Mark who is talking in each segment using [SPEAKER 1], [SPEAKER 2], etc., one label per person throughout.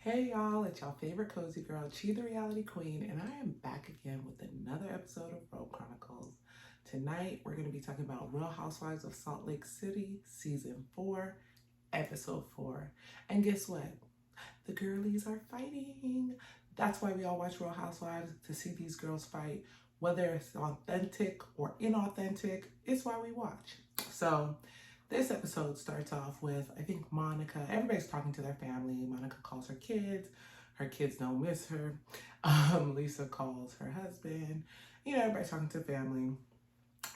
[SPEAKER 1] Hey y'all, it's y'all favorite cozy girl, Chi the Reality Queen, and I am back again with another episode of Robe Chronicles. Tonight, we're going to be talking about Real Housewives of Salt Lake City, Season 4, Episode 4. And guess what? The girlies are fighting. That's why we all watch Real Housewives, to see these girls fight. Whether it's authentic or inauthentic, it's why we watch. So, this episode starts off with, I think, Monica. Everybody's talking to their family. Monica calls her kids. Her kids don't miss her. Lisa calls her husband. Everybody's talking to family.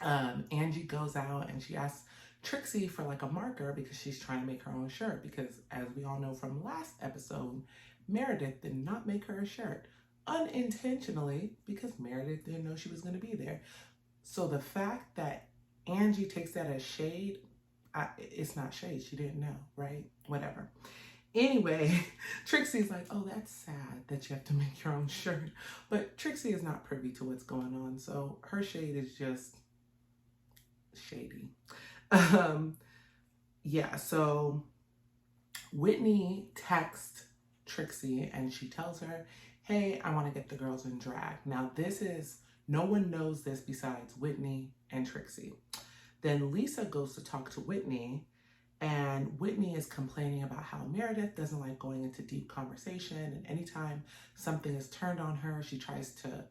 [SPEAKER 1] Angie goes out and she asks Trixie for like a marker because she's trying to make her own shirt. Because as we all know from last episode, Meredith did not make her a shirt unintentionally because Meredith didn't know she was going to be there. So the fact that Angie takes that as shade, it's not shade. She didn't know, right? Whatever. Anyway, Trixie's like, oh, that's sad that you have to make your own shirt. But Trixie is not privy to what's going on. So her shade is just shady. So Whitney texts Trixie and she tells her, hey, I want to get the girls in drag. Now no one knows this besides Whitney and Trixie. Then Lisa goes to talk to Whitney, and Whitney is complaining about how Meredith doesn't like going into deep conversation, and anytime something is turned on her, she tries to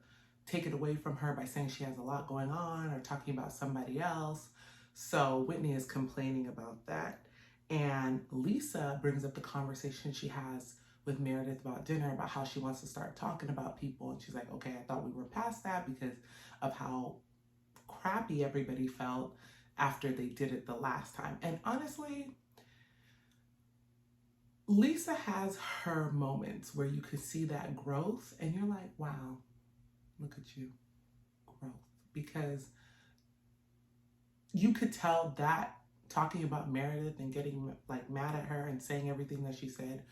[SPEAKER 1] take it away from her by saying she has a lot going on or talking about somebody else. So Whitney is complaining about that. And Lisa brings up the conversation she has with Meredith about dinner, about how she wants to start talking about people. And she's like, okay, I thought we were past that because of how crappy everybody felt after they did it the last time. And honestly, Lisa has her moments where you can see that growth and you're like, wow, look at you, growth. Because you could tell that talking about Meredith and getting like mad at her and saying everything that she said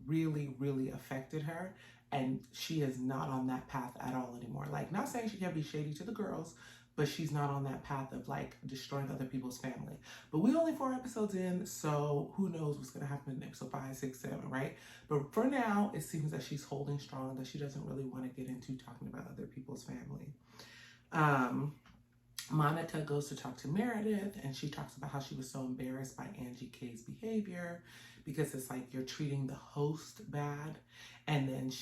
[SPEAKER 1] really, really affected her. And she is not on that path at all anymore. Like, not saying she can't be shady to the girls, but she's not on that path of like destroying other people's family. But we only 4 episodes in, so who knows what's gonna happen in episode 5, 6, 7, right? But for now, it seems that she's holding strong, that she doesn't really want to get into talking about other people's family. Monica goes to talk to Meredith and she talks about how she was so embarrassed by Angie K's behavior because it's like you're treating the host bad. And then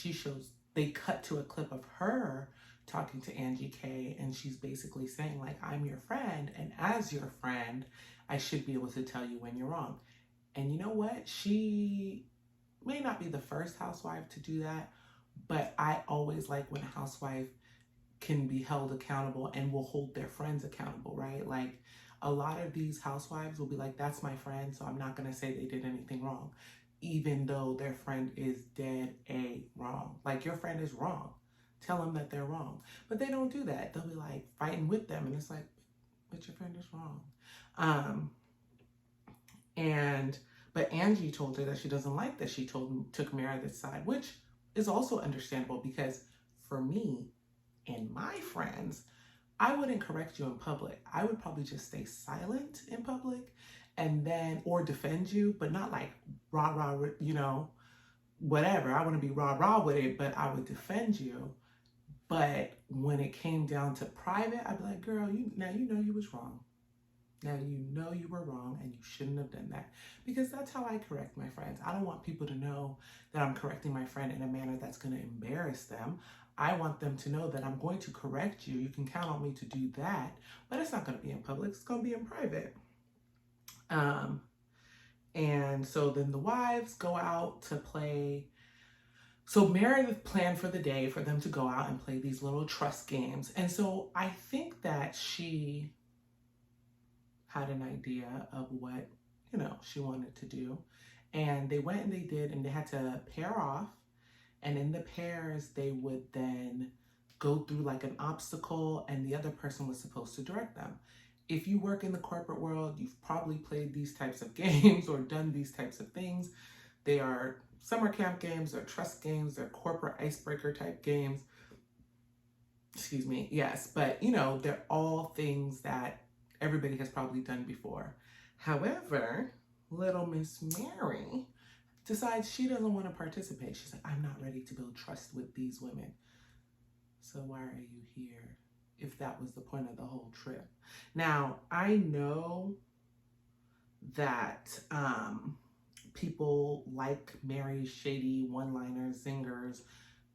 [SPEAKER 1] they cut to a clip of her talking to Angie K, and she's basically saying like, I'm your friend, and as your friend, I should be able to tell you when you're wrong. And you know what? She may not be the first housewife to do that, but I always like when a housewife can be held accountable and will hold their friends accountable, right? Like a lot of these housewives will be like, that's my friend, so I'm not gonna say they did anything wrong, even though their friend is dead wrong. Like, your friend is wrong. Tell them that they're wrong. But they don't do that. They'll be like fighting with them, and it's like, but your friend is wrong. But Angie told her that she doesn't like that she took Meredith's side, which is also understandable because for me and my friends, I wouldn't correct you in public. I would probably just stay silent in public or defend you, but not like rah, whatever. I want to be rah with it, but I would defend you. But when it came down to private, I'd be like, girl, now you know you was wrong. Now you know you were wrong and you shouldn't have done that. Because that's how I correct my friends. I don't want people to know that I'm correcting my friend in a manner that's going to embarrass them. I want them to know that I'm going to correct you. You can count on me to do that. But it's not going to be in public. It's going to be in private. And so then the wives go out to play. So Meredith planned for the day for them to go out and play these little trust games. And so I think that she had an idea of what, she wanted to do. And they went and they did, and they had to pair off. And in the pairs, they would then go through like an obstacle, and the other person was supposed to direct them. If you work in the corporate world, you've probably played these types of games or done these types of things. They are summer camp games, they're trust games, they're corporate icebreaker type games. Excuse me, yes, but they're all things that everybody has probably done before. However, little Miss Mary decides she doesn't want to participate. She's like, I'm not ready to build trust with these women. So why are you here if that was the point of the whole trip? Now, I know that people like Mary's shady one-liners, zingers,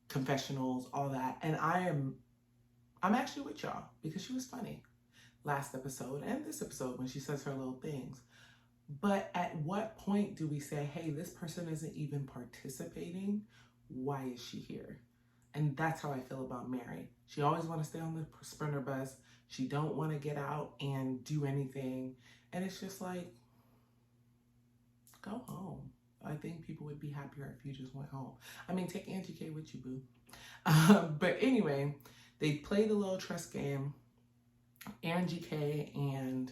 [SPEAKER 1] confessionals, all that. And I'm actually with y'all because she was funny last episode and this episode when she says her little things. But at what point do we say, hey, this person isn't even participating? Why is she here? And that's how I feel about Mary. She always want to stay on the sprinter bus. She don't want to get out and do anything. And it's just like, go home. I think people would be happier if you just went home. I mean, take Angie K with you, boo. But anyway, they play the little trust game. Angie K and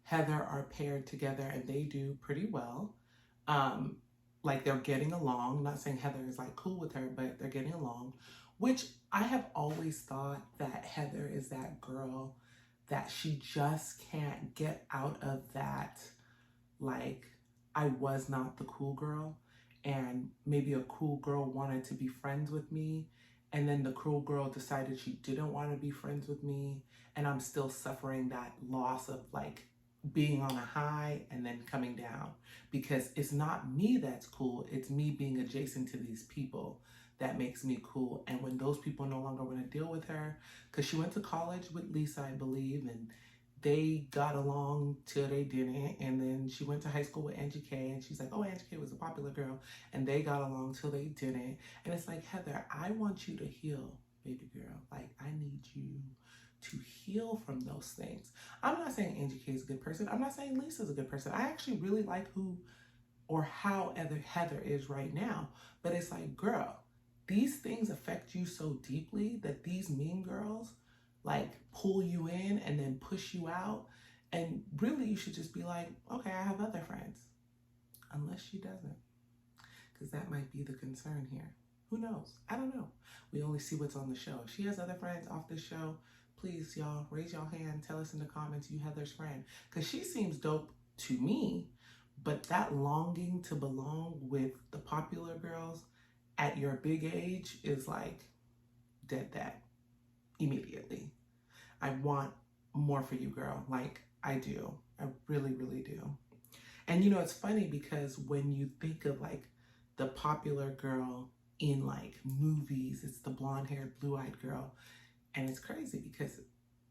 [SPEAKER 1] Heather are paired together and they do pretty well. Like they're getting along. I'm not saying Heather is like cool with her, but they're getting along, which I have always thought that Heather is that girl that she just can't get out of that, like, I was not the cool girl and maybe a cool girl wanted to be friends with me and then the cool girl decided she didn't want to be friends with me and I'm still suffering that loss of like being on a high and then coming down because it's not me that's cool, it's me being adjacent to these people that makes me cool. And when those people no longer want to deal with her, because she went to college with Lisa, I believe, and they got along till they didn't, and then she went to high school with Angie K, and she's like, oh, Angie K was a popular girl, and they got along till they didn't. And it's like, Heather, I want you to heal, baby girl. Like, I need you to heal from those things. I'm not saying Angie K is a good person. I'm not saying Lisa's a good person. I actually really like who or how Heather is right now. But it's like, girl, these things affect you so deeply that these mean girls like pull you in and then push you out. And really you should just be like, okay, I have other friends. Unless she doesn't, because that might be the concern here. Who knows? I don't know. We only see what's on the show. If she has other friends off the show, please, y'all, raise your hand. Tell us in the comments you Heather's friend. Because she seems dope to me, but that longing to belong with the popular girls at your big age is like dead that immediately. I want more for you, girl. Like, I do. I really, really do. And you know, it's funny because when you think of like the popular girl in like movies, it's the blonde-haired, blue-eyed girl. And it's crazy because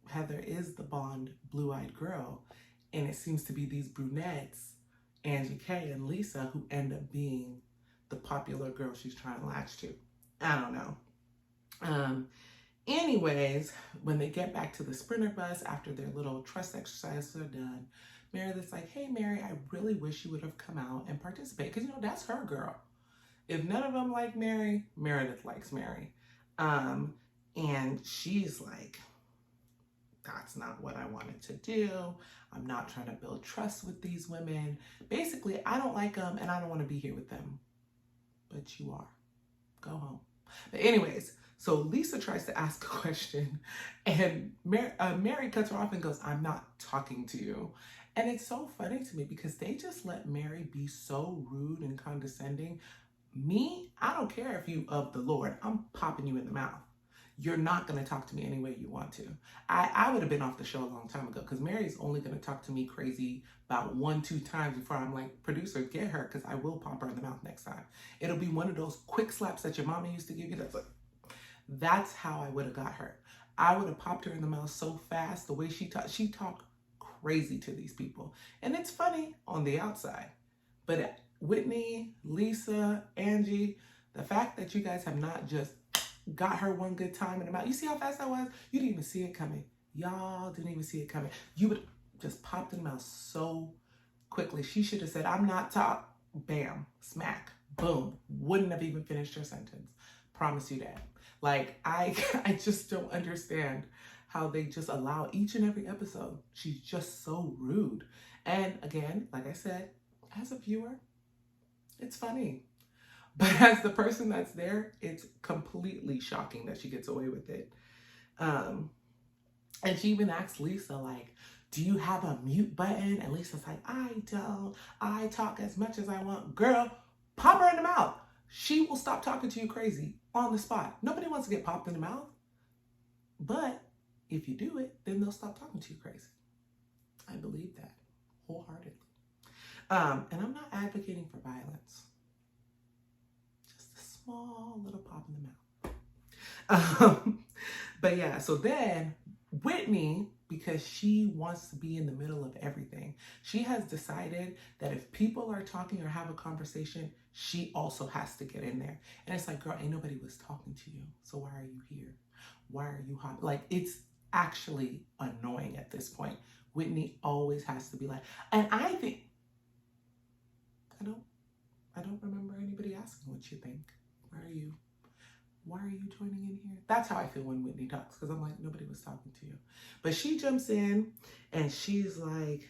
[SPEAKER 1] Heather is the blonde, blue-eyed girl. And it seems to be these brunettes, Angie K and Lisa, who end up being the popular girl she's trying to latch to. I don't know. Anyways, when they get back to the sprinter bus after their little trust exercises are done, Meredith's like, hey, Mary, I really wish you would have come out and participate. Because, you know, that's her girl. If none of them like Mary, Meredith likes Mary. And she's like, that's not what I wanted to do. I'm not trying to build trust with these women. Basically, I don't like them and I don't want to be here with them. But you are. Go home. But anyways, so Lisa tries to ask a question and Mary cuts her off and goes, I'm not talking to you. And it's so funny to me because they just let Mary be so rude and condescending. Me, I don't care if you of the Lord, I'm popping you in the mouth. You're not going to talk to me any way you want to. I would have been off the show a long time ago because Mary's only going to talk to me crazy about 1-2 times before I'm like, producer, get her, because I will pop her in the mouth next time. It'll be one of those quick slaps that your mama used to give you. That's how I would have got her. I would have popped her in the mouth so fast. The way she talked crazy to these people. And it's funny on the outside. But Whitney, Lisa, Angie, the fact that you guys have not just got her one good time in the mouth. You see how fast that was? You didn't even see it coming. Y'all didn't even see it coming. You would just popped in the mouth so quickly. She should have said, I'm not top. Bam, smack, boom. Wouldn't have even finished her sentence. Promise you that. Like, I just don't understand how they just allow each and every episode. She's just so rude. And again, like I said, as a viewer, it's funny. But as the person that's there, it's completely shocking that she gets away with it. And she even asked Lisa, like, do you have a mute button? And Lisa's like, I don't. I talk as much as I want. Girl, pop her in the mouth. She will stop talking to you crazy on the spot. Nobody wants to get popped in the mouth. But if you do it, then they'll stop talking to you crazy. I believe that wholeheartedly. And I'm not advocating for violence. Just a small little pop in the mouth. But yeah, so then Whitney, because she wants to be in the middle of everything, she has decided that if people are talking or have a conversation, she also has to get in there. And it's like, girl, ain't nobody was talking to you. So why are you here? Why are you hot? Like, it's actually annoying at this point. Whitney always has to be like, and I think, I don't remember anybody asking what you think. Why are you joining in here? That's how I feel when Whitney talks, because I'm like, nobody was talking to you. But she jumps in and she's like,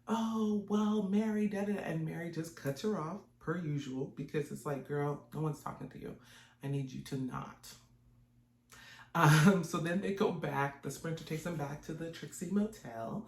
[SPEAKER 1] oh, well, Mary, and Mary just cuts her off per usual, because it's like, girl, no one's talking to you. I need you to not. So then they go back, the Sprinter takes them back to the Trixie Motel,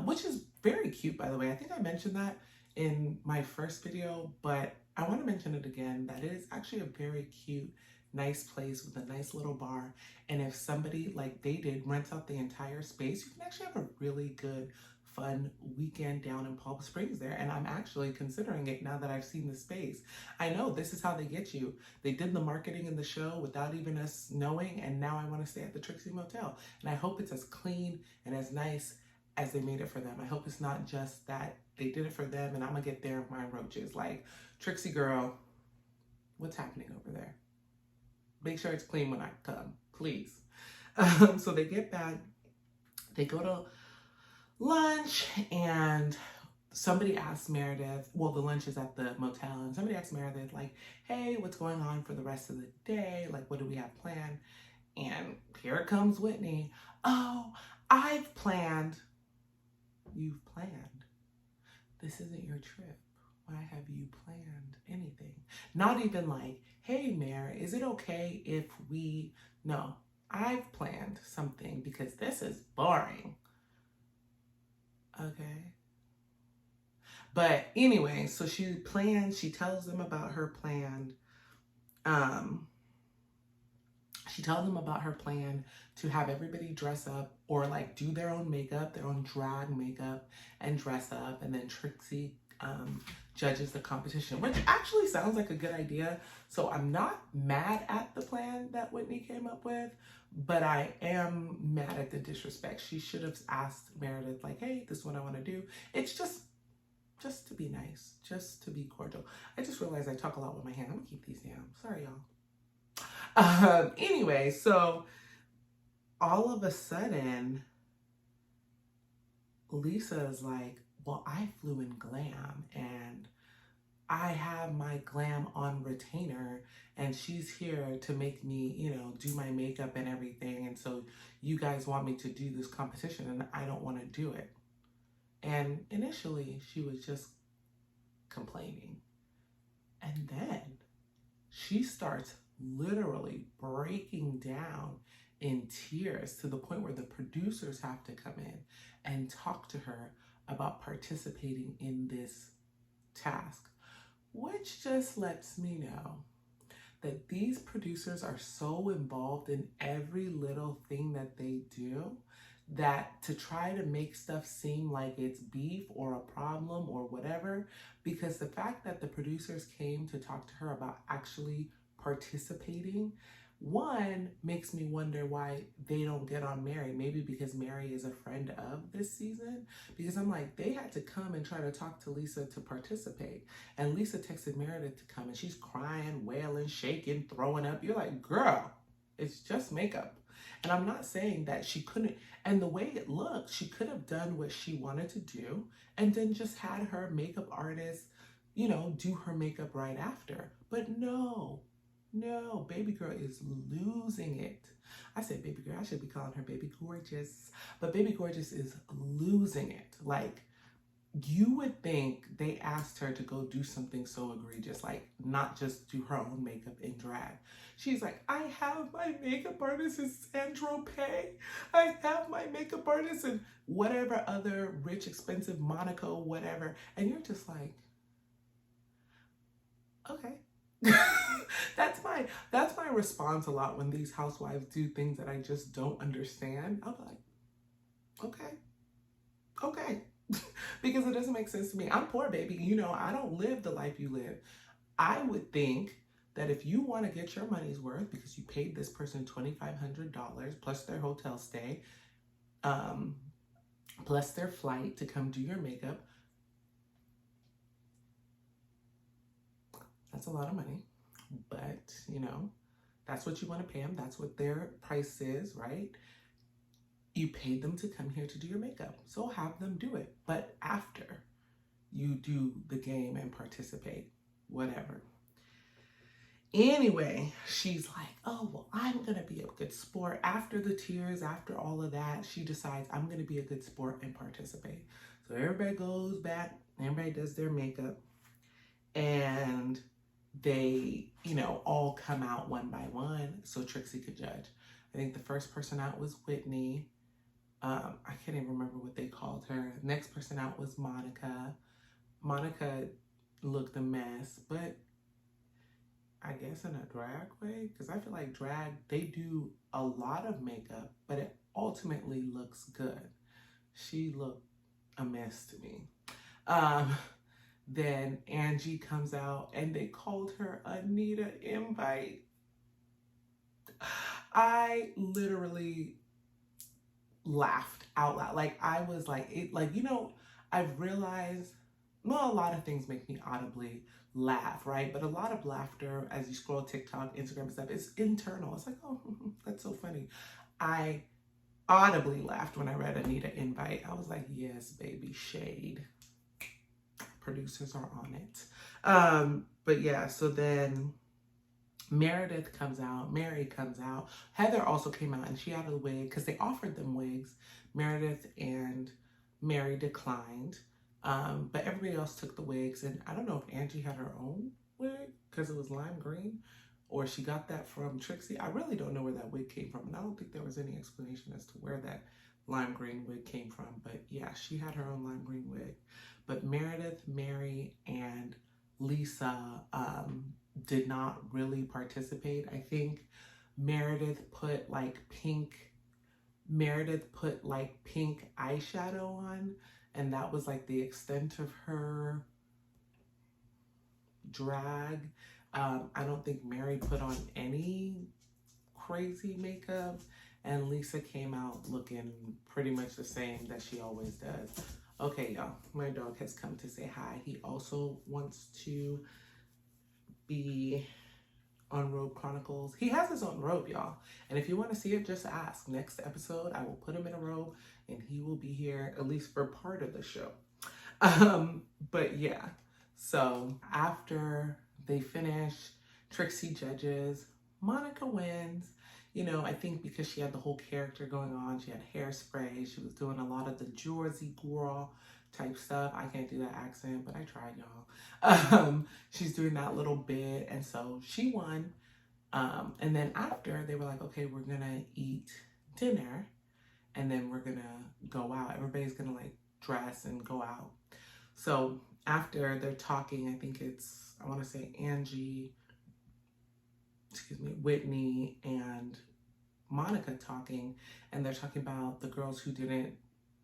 [SPEAKER 1] which is very cute, by the way. I think I mentioned that in my first video, but I want to mention it again, that it is actually a very cute, nice place with a nice little bar. And if somebody, like they did, rents out the entire space, you can actually have a really good, fun weekend down in Palm Springs there. And I'm actually considering it now that I've seen the space. I know this is how they get you. They did the marketing in the show without even us knowing, and now I want to stay at the Trixie Motel. And I hope it's as clean and as nice as they made it for them. I hope it's not just that they did it for them and I'm gonna get there my roaches. Like, Trixie girl, what's happening over there? Make sure it's clean when I come, please. So they get back, they go to lunch, and somebody asks Meredith, well, the lunch is at the motel, and somebody asks Meredith, like, hey, what's going on for the rest of the day? Like, what do we have planned? And here comes Whitney. Oh, I've planned. You've planned? This isn't your trip. Why have you planned anything? Not even like, hey, Mare, is it okay if we... No, I've planned something because this is boring. Okay. But anyway, so she plans, she tells them about her plan. She tells them about her plan to have everybody dress up or like do their own makeup, their own drag makeup, and dress up. And then Trixie judges the competition, which actually sounds like a good idea. So I'm not mad at the plan that Whitney came up with, but I am mad at the disrespect. She should have asked Meredith, like, hey, this is what I want to do. It's just to be nice, just to be cordial. I just realized I talk a lot with my hand. I'm gonna keep these down. Sorry, y'all. Anyway, so all of a sudden, Lisa is like, well, I flew in glam and I have my glam on retainer, and she's here to make me, you know, do my makeup and everything. And so you guys want me to do this competition and I don't want to do it. And initially she was just complaining. And then she starts literally breaking down in tears to the point where the producers have to come in and talk to her about participating in this task, which just lets me know that these producers are so involved in every little thing that they do that to try to make stuff seem like it's beef or a problem or whatever, because the fact that the producers came to talk to her about actually participating, one, makes me wonder why they don't get on Mary. Maybe because Mary is a friend of this season. Because I'm like, they had to come and try to talk to Lisa to participate. And Lisa texted Meredith to come and she's crying, wailing, shaking, throwing up. You're like, girl, it's just makeup. And I'm not saying that she couldn't, and the way it looked, she could have done what she wanted to do and then just had her makeup artist, you know, do her makeup right after. But no, baby girl is losing it. I said baby girl, I should be calling her baby gorgeous. But baby gorgeous is losing it. Like, you would think they asked her to go do something so egregious, like not just do her own makeup in drag. She's like, I have my makeup artist in Sandro Pay. I have my makeup artist in whatever other rich, expensive Monaco, whatever. And you're just like, okay. That's my response a lot when these housewives do things that I just don't understand. I'm like, okay, okay. Because it doesn't make sense to me. I'm poor, baby. You know, I don't live the life you live. I would think that if you want to get your money's worth because you paid this person $2,500 plus their hotel stay, um, plus their flight to come do your makeup, that's a lot of money. But, you know, that's what you want to pay them. That's what their price is, right? You paid them to come here to do your makeup. So have them do it. But after you do the game and participate, whatever. Anyway, she's like, oh, well, I'm going to be a good sport. After the tears, after all of that, she decides I'm going to be a good sport and participate. So everybody goes back, everybody does their makeup, and they, you know, all come out one by one so Trixie could judge. I think the first person out was Whitney. I can't even remember what they called her. Next person out was Monica. Monica looked a mess, but I guess in a drag way, because I feel like drag, they do a lot of makeup, but it ultimately looks good. She looked a mess to me. Then Angie comes out and they called her Anita Invite. I literally laughed out loud. Like I was like, it, like, you know, I've realized, well, a lot of things make me audibly laugh, right? But a lot of laughter as you scroll TikTok, Instagram and stuff, it's internal. It's like, oh, that's so funny. I audibly laughed when I read Anita Invite. I was like, yes, baby, shade. Producers are on it. But yeah, so then Meredith comes out, Mary comes out. Heather also came out and she had a wig because they offered them wigs. Meredith and Mary declined. But everybody else took the wigs, and I don't know if Angie had her own wig because it was lime green or she got that from Trixie. I really don't know where that wig came from, and I don't think there was any explanation as to where that lime green wig came from. But yeah, she had her own lime green wig. But Meredith, Mary, and Lisa did not really participate. I think Meredith put like pink eyeshadow on, and that was like the extent of her drag. I don't think Mary put on any crazy makeup, and Lisa came out looking pretty much the same that she always does. Okay, y'all, my dog has come to say hi. He also wants to be on Robe Chronicles. He has his own robe, y'all. And if you want to see it, just ask. Next episode, I will put him in a robe and he will be here at least for part of the show. But yeah, so after they finish, Trixie judges, Monica wins. You know, I think because she had the whole character going on, she had hairspray, she was doing a lot of the Jersey girl type stuff. I can't do that accent, but I tried, y'all. She's doing that little bit, and so she won. And then after, they were like, okay, we're gonna eat dinner, and then we're gonna go out. Everybody's gonna like dress and go out. So after they're talking, I think it's, I wanna say Whitney and Monica talking, and they're talking about the girls who didn't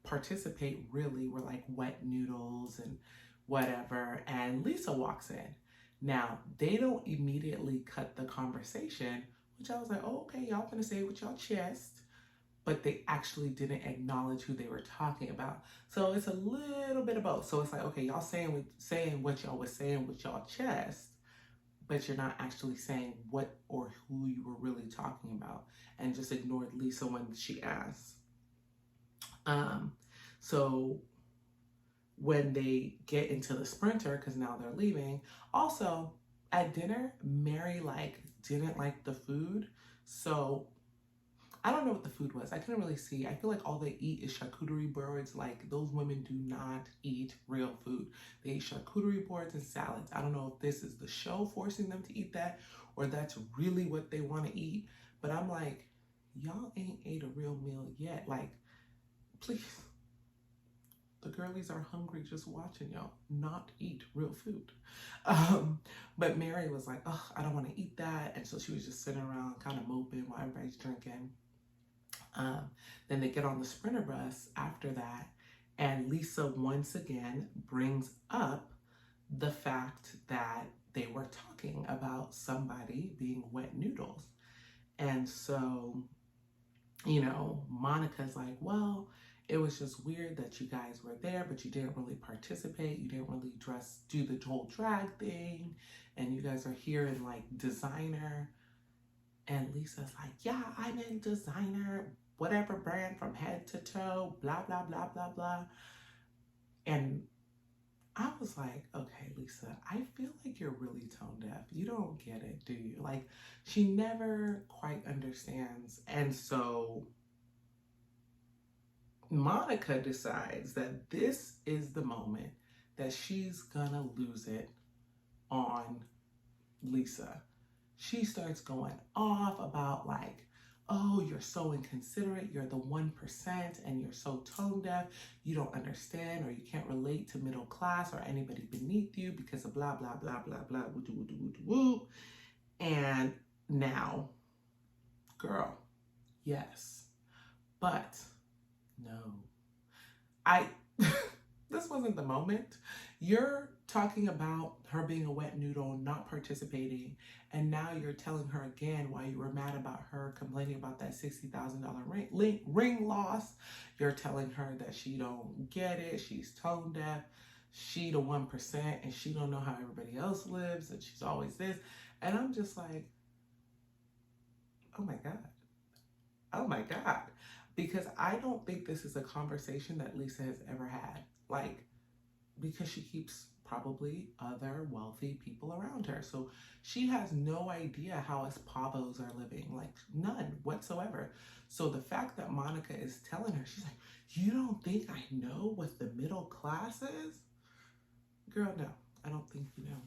[SPEAKER 1] participate really were like wet noodles and whatever, and Lisa walks in. Now, they don't immediately cut the conversation, which I was like, oh, okay, y'all gonna say it with y'all chest, but they actually didn't acknowledge who they were talking about. So it's a little bit of both. So it's like, okay, y'all saying what y'all was saying with y'all chest, but you're not actually saying what or who you were really talking about, and just ignored Lisa when she asked. So when they get into the Sprinter, because now they're leaving, also at dinner, Mary didn't like the food. So I don't know what the food was. I couldn't really see. I feel like all they eat is charcuterie boards. Like, those women do not eat real food. They eat charcuterie boards and salads. I don't know if this is the show forcing them to eat that, or that's really what they want to eat. But I'm like, y'all ain't ate a real meal yet. Like, please. The girlies are hungry just watching y'all not eat real food. But Mary was like, oh, I don't want to eat that. And so she was just sitting around kind of moping while everybody's drinking. Um, then they get on the Sprinter bus after that, and Lisa once again brings up the fact that they were talking about somebody being wet noodles. And so, Monica's like, well, it was just weird that you guys were there, but you didn't really participate. You didn't really do the whole drag thing. And you guys are here in like designer. And Lisa's like, yeah, I'm in designer, whatever brand from head to toe, blah, blah, blah, blah, blah. And I was like, okay, Lisa, I feel like you're really tone deaf. You don't get it, do you? Like, she never quite understands. And so Monica decides that this is the moment that she's gonna lose it on Lisa. She starts going off about like, oh, you're so inconsiderate, you're the 1%, and you're so tone deaf, you don't understand or you can't relate to middle class or anybody beneath you because of blah, blah, blah, blah, blah, woo, woo, woo, woo. And now, girl, yes, but no. This wasn't the moment. You're talking about her being a wet noodle, not participating, and now you're telling her again why you were mad about her complaining about that $60,000 ring loss. You're telling her that she don't get it, she's tone deaf, she the 1%, and she don't know how everybody else lives, and she's always this. And I'm just like, oh my God. Oh my God. Because I don't think this is a conversation that Lisa has ever had. Like, because she keeps probably other wealthy people around her. So she has no idea how us pavos are living, like none whatsoever. So the fact that Monica is telling her, she's like, you don't think I know what the middle class is? Girl, no, I don't think you know.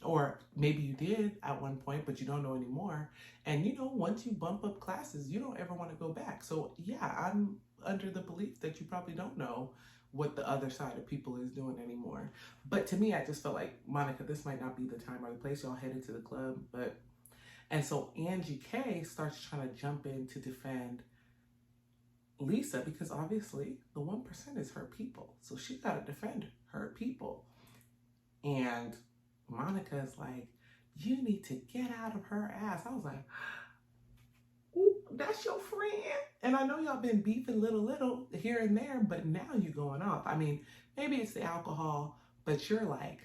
[SPEAKER 1] Or maybe you did at one point, but you don't know anymore. And once you bump up classes, you don't ever want to go back. So yeah, I'm under the belief that you probably don't know what the other side of people is doing anymore. But to me, I just felt like, Monica, this might not be the time or the place. Y'all headed to the club. And so Angie K starts trying to jump in to defend Lisa because obviously the 1% is her people. So she got to defend her people. And Monica's like, you need to get out of her ass. I was like, ooh, that's your friend. And I know y'all been beefing little here and there, but now you going off. I mean, maybe it's the alcohol, but you're like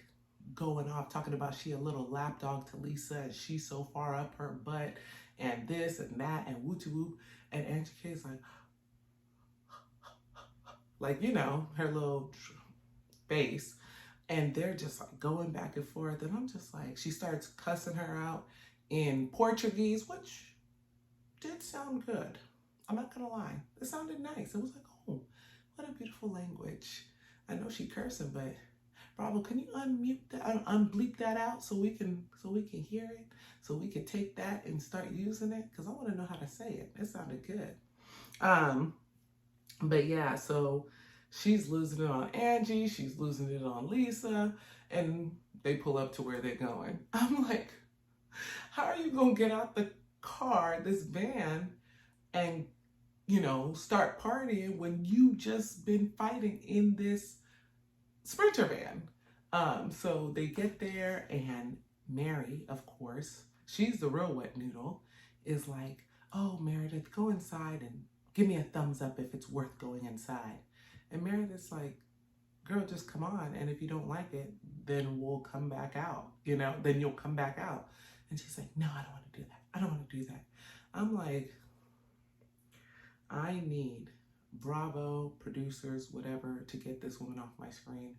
[SPEAKER 1] going off talking about she a little lapdog to Lisa and she's so far up her butt and this and that and woo-to-woo. And Angie K's like, her little face. And they're just like going back and forth. And I'm just like, she starts cussing her out in Portuguese, which did sound good. I'm not gonna lie. It sounded nice. It was like, oh, what a beautiful language. I know she cursing, but Bravo, can you unbleep that out so we can hear it? So we can take that and start using it? Because I want to know how to say it. It sounded good. But yeah, so she's losing it on Angie, she's losing it on Lisa, and they pull up to where they're going. I'm like, how are you gonna get out the car, this van, and start partying when you just been fighting in this Sprinter van? So they get there, and Mary, of course, she's the real wet noodle, is like, oh, Meredith, go inside and give me a thumbs up if it's worth going inside. And Meredith's like, girl, just come on. And if you don't like it, then we'll come back out, then you'll come back out. And she's like, no, I don't want to do that. I don't want to do that. I'm like, I need Bravo, producers, whatever, to get this woman off my screen.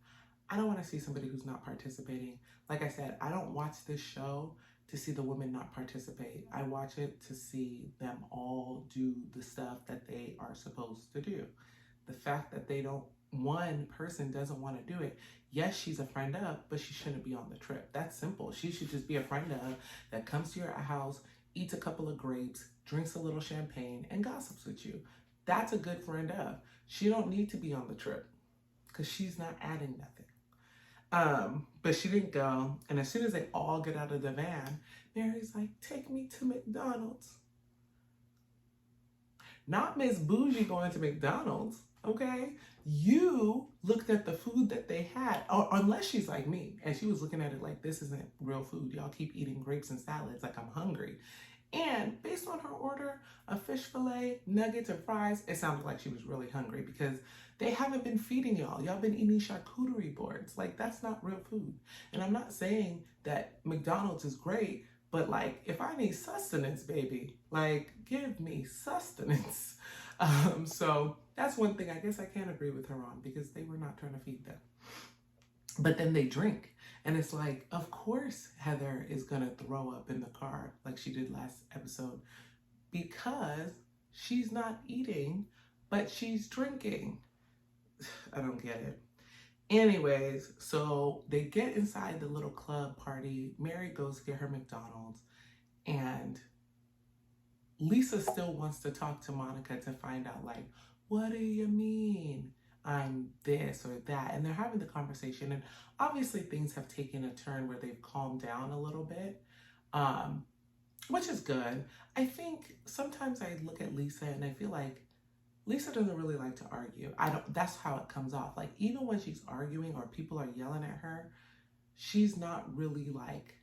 [SPEAKER 1] I don't want to see somebody who's not participating. Like I said, I don't watch this show to see the women not participate. I watch it to see them all do the stuff that they are supposed to do. The fact that one person doesn't want to do it. Yes, she's a friend of, but she shouldn't be on the trip. That's simple. She should just be a friend of that comes to your house, eats a couple of grapes, drinks a little champagne, and gossips with you. That's a good friend of. She don't need to be on the trip because she's not adding nothing. But she didn't go. And as soon as they all get out of the van, Mary's like, take me to McDonald's. Not Miss Bougie going to McDonald's, okay? You looked at the food that they had, or unless she's like me, and she was looking at it like, this isn't real food. Y'all keep eating grapes and salads like I'm hungry. And based on her order of fish fillet, nuggets, and fries, it sounded like she was really hungry because they haven't been feeding y'all. Y'all been eating charcuterie boards. Like, that's not real food. And I'm not saying that McDonald's is great, but like, if I need sustenance, baby, like, give me sustenance. So that's one thing I guess I can't agree with her on, because they were not trying to feed them. But then they drink. And it's like, of course Heather is going to throw up in the car like she did last episode, because she's not eating, but she's drinking. I don't get it. Anyways, so they get inside the little club party. Mary goes to get her McDonald's, and Lisa still wants to talk to Monica to find out, like, what do you mean I'm this or that? And they're having the conversation, and obviously things have taken a turn where they've calmed down a little bit, which is good. I think sometimes I look at Lisa and I feel like Lisa doesn't really like to argue. That's how it comes off. Like, even when she's arguing or people are yelling at her, she's not really like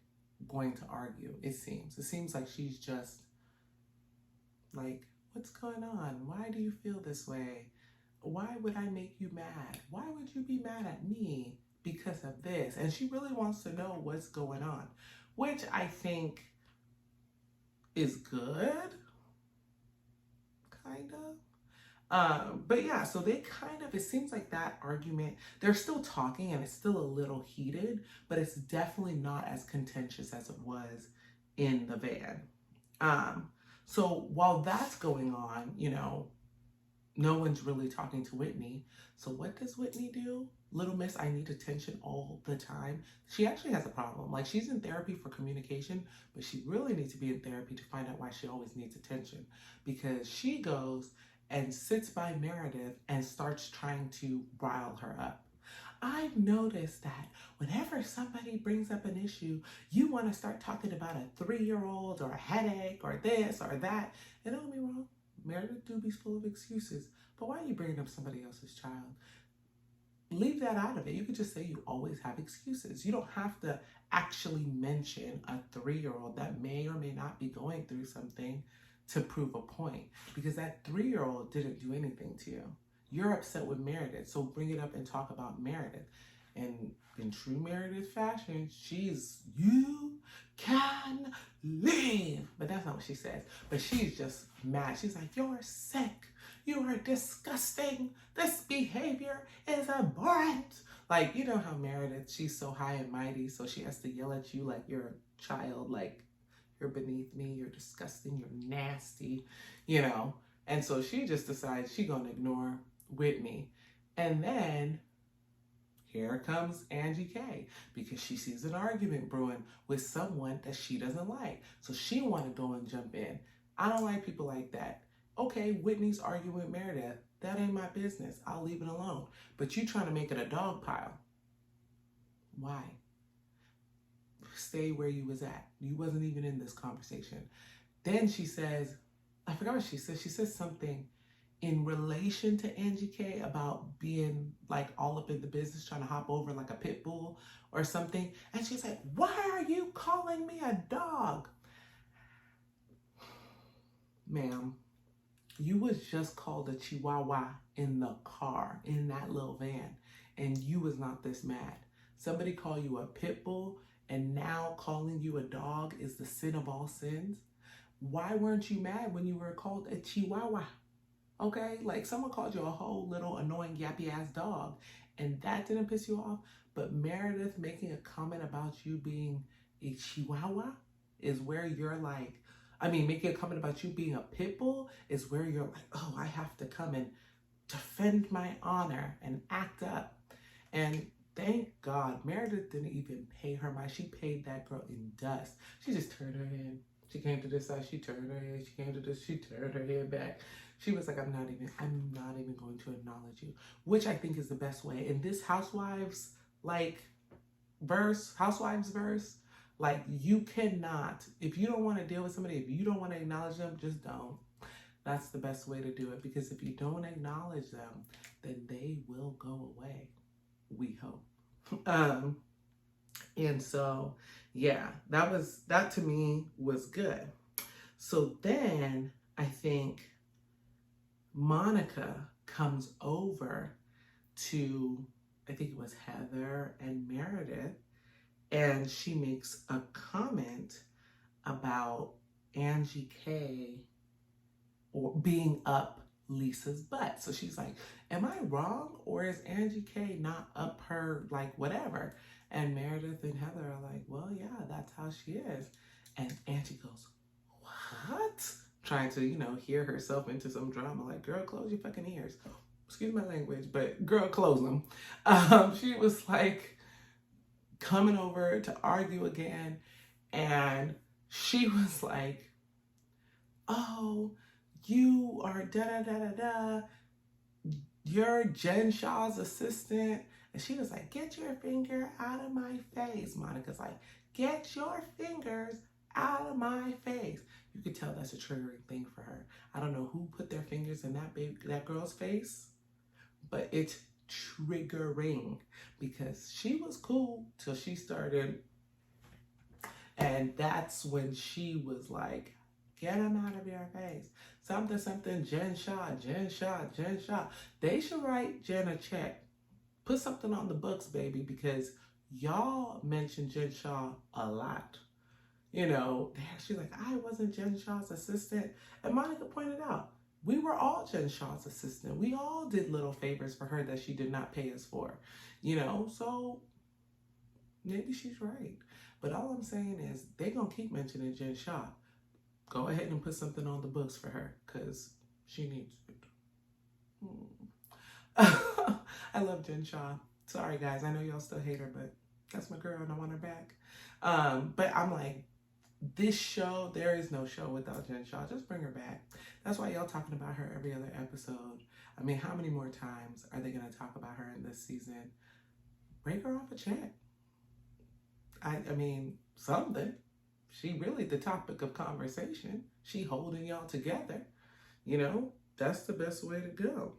[SPEAKER 1] going to argue, it seems. It seems like she's just like, what's going on? Why do you feel this way? Why would I make you mad? Why would you be mad at me because of this? And she really wants to know what's going on, which I think is good, kind of. But yeah, so they kind of, it seems like that argument, they're still talking and it's still a little heated, but it's definitely not as contentious as it was in the van. So while that's going on, you know, no one's really talking to Whitney. So what does Whitney do? Little Miss, I need attention all the time. She actually has a problem. Like, she's in therapy for communication, but she really needs to be in therapy to find out why she always needs attention. Because she goes and sits by Meredith and starts trying to rile her up. I've noticed that whenever somebody brings up an issue, you want to start talking about a 3-year-old or a headache or this or that. And don't get me wrong, Meredith do be full of excuses, but why are you bringing up somebody else's child? Leave that out of it. You could just say you always have excuses. You don't have to actually mention a 3-year-old that may or may not be going through something to prove a point, because that 3-year-old didn't do anything to you. You're upset with Meredith, so bring it up and talk about Meredith. And in true Meredith fashion, you can leave. But that's not what she says. But she's just mad. She's like, you're sick. You are disgusting. This behavior is abhorrent. Like, you know how Meredith, she's so high and mighty, so she has to yell at you like you're a child, like you're beneath me, you're disgusting, you're nasty, you know. And so she just decides she's gonna ignore Whitney. And then here comes Angie K, because she sees an argument brewing with someone that she doesn't like. So she want to go and jump in. I don't like people like that. Okay, Whitney's arguing with Meredith. That ain't my business. I'll leave it alone. But you trying to make it a dog pile. Why? Stay where you was at. You wasn't even in this conversation. Then she says, I forgot what she said. She says something in relation to Angie K about being like all up in the business, trying to hop over like a pit bull or something. And she's like, why are you calling me a dog? Ma'am, you was just called a chihuahua in the car, in that little van, and you was not this mad. Somebody call you a pit bull, and now calling you a dog is the sin of all sins. Why weren't you mad when you were called a chihuahua? Okay, like someone called you a whole little annoying yappy ass dog, and that didn't piss you off. But Meredith making a comment about you being a chihuahua is where you're like, making a comment about you being a pit bull is where you're like, oh, I have to come and defend my honor and act up. And thank God Meredith didn't even pay her mind. She paid that girl in dust. She just turned her head. She came to this side, she turned her head. She came to this, she turned her head back. She was like, I'm not even going to acknowledge you, which I think is the best way. In this Housewives, like, verse, Housewives verse. Like, you cannot, if you don't want to deal with somebody, if you don't want to acknowledge them, just don't. That's the best way to do it, because if you don't acknowledge them, then they will go away. We hope. And so, yeah, that to me was good. So then I think Monica comes over to, I think it was Heather and Meredith, and she makes a comment about Angie K or being up Lisa's butt. So she's like, am I wrong? Or is Angie K not up her, like, whatever? And Meredith and Heather are like, well, yeah, that's how she is. And Angie goes, what? Trying to, hear herself into some drama. Like, girl, close your fucking ears. Excuse my language, but girl, close them. She was like coming over to argue again. And she was like, oh, you are da-da-da-da-da. You're Jen Shah's assistant. And she was like, get your finger out of my face. Monica's like, get your fingers out of my face. You could tell that's a triggering thing for her. I don't know who put their fingers in that girl's face, but it's triggering, because she was cool till she started. And that's when she was like, get him out of your face. Something, Jen Shah, Jen Shah, Jen Shah. They should write Jen a check. Put something on the books, baby, because y'all mentioned Jen Shah a lot. She's like, I wasn't Jen Shah's assistant. And Monica pointed out, we were all Jen Shah's assistant. We all did little favors for her that she did not pay us for. So maybe she's right. But all I'm saying is they're going to keep mentioning Jen Shah. Go ahead and put something on the books for her, because she needs it. I love Jen Shah. Sorry, guys. I know y'all still hate her, but that's my girl and I want her back. But I'm like, this show, there is no show without Jen Shah. Just bring her back. That's why y'all talking about her every other episode. I mean, how many more times are they going to talk about her in this season? Break her off a check. I mean, something. She really the topic of conversation. She holding y'all together. That's the best way to go.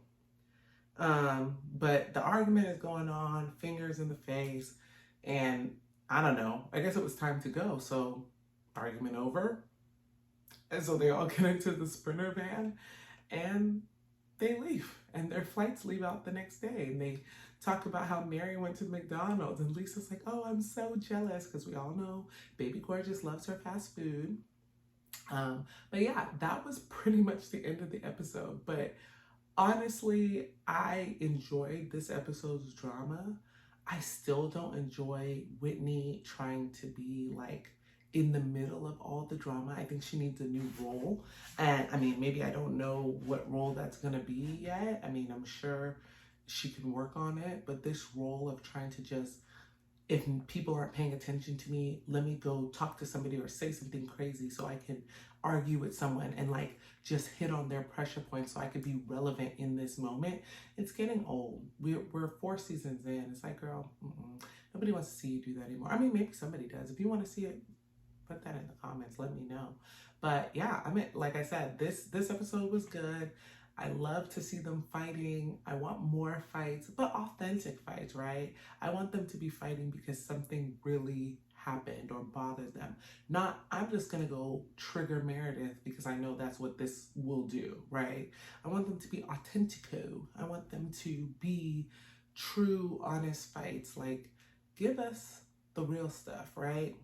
[SPEAKER 1] But the argument is going on, fingers in the face, and I don't know. I guess it was time to go. So argument over. And so they all get into the Sprinter van and they leave, and their flights leave out the next day. And they talk about how Mary went to McDonald's, and Lisa's like, oh, I'm so jealous, because we all know Baby Gorgeous loves her fast food. But yeah, that was pretty much the end of the episode. But honestly, I enjoyed this episode's drama. I still don't enjoy Whitney trying to be like in the middle of all the drama. I think she needs a new role. And I mean, maybe I don't know what role that's going to be yet. I mean, I'm sure she can work on it, but this role of trying to just, if people aren't paying attention to me, let me go talk to somebody or say something crazy so I can argue with someone and like just hit on their pressure points so I could be relevant in this moment. It's getting old. We're 4 seasons in. It's like, girl, nobody wants to see you do that anymore. I mean, maybe somebody does. If you want to see it, put that in the comments. Let me know. But yeah, I mean, like I said, this episode was good. I love to see them fighting. I want more fights, but authentic fights, right? I want them to be fighting because something really happened or bothered them. Not, I'm just gonna go trigger Meredith because I know that's what this will do, right? I want them to be authentico. I want them to be true, honest fights. Like, give us the real stuff, right?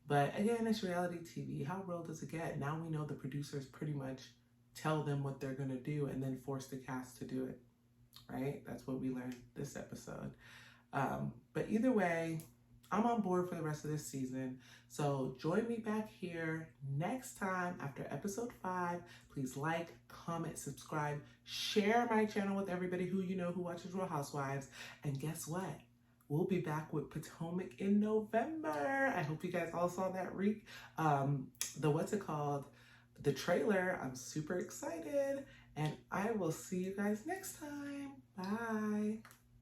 [SPEAKER 1] But again, it's reality TV. How real does it get? Now we know the producers pretty much tell them what they're gonna do and then force the cast to do it, right? That's what we learned this episode. But either way, I'm on board for the rest of this season. So join me back here next time after episode 5. Please like, comment, subscribe, share my channel with everybody who you know who watches Real Housewives. And guess what? We'll be back with Potomac in November. I hope you guys all saw that the trailer. I'm super excited, and I will see you guys next time. Bye.